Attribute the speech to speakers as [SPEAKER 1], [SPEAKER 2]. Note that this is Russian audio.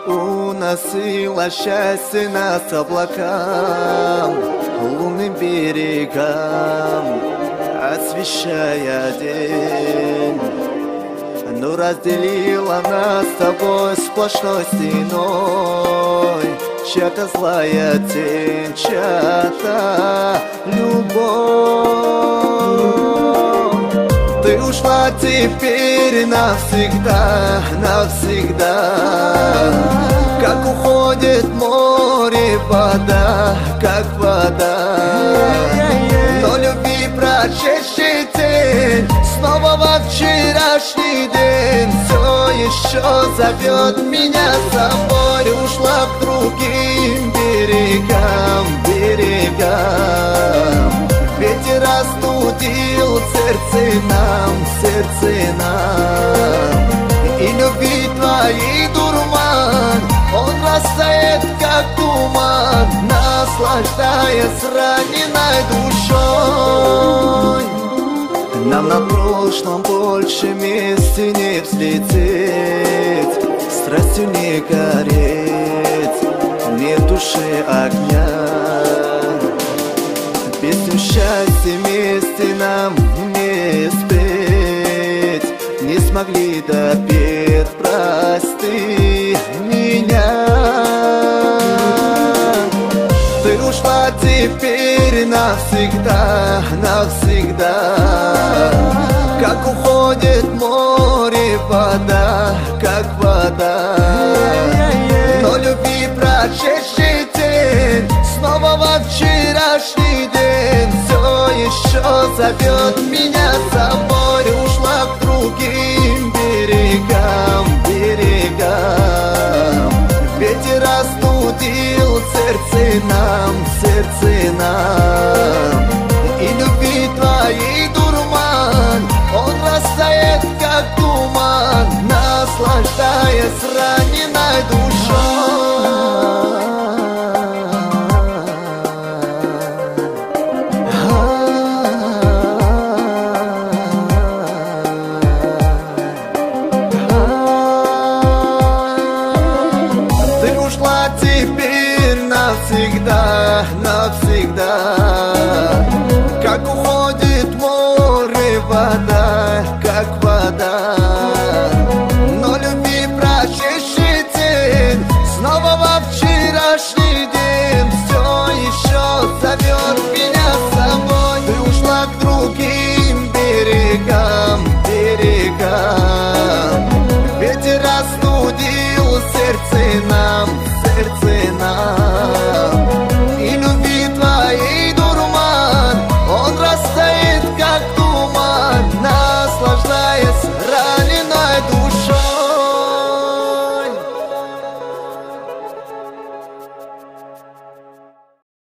[SPEAKER 1] Уносило счастье нас облакам, лунным берегам, освещая день. Но разделила нас с тобой сплошной стеной чья-то злая тень, чья-то любовь. Ты ушла теперь навсегда, навсегда, как уходит море вода, как вода. Но любви прошедший день снова во вчерашний день все еще зовет меня с собой. Ушла к другим берегам, берегам. Ветер остудил сердце нам, сердце нам. И любви твоей дурман, он растает, как туман, наслаждаясь раненой душой. Нам на прошлом больше вместе не взлететь, страстью не гореть, нет души огня. Песню счастья вместе нам не спеть, не смогли допеть, прости меня. Ты ушла теперь навсегда, навсегда, как уходит море вода, как вода. Но любви прошедший день снова во вчерашний день все еще зовет меня с собой. Ушла к другим берегам, берегам. Ветер остудил сердце нам, сердце нам. И любви твоей дурман, он растает, как туман, наслаждаясь раненой душой. Навсегда, навсегда, как уходит море вода, как вода. Но любви прошедший день снова во вчерашний день все еще зовет меня с собой. Ты ушла к другим берегам,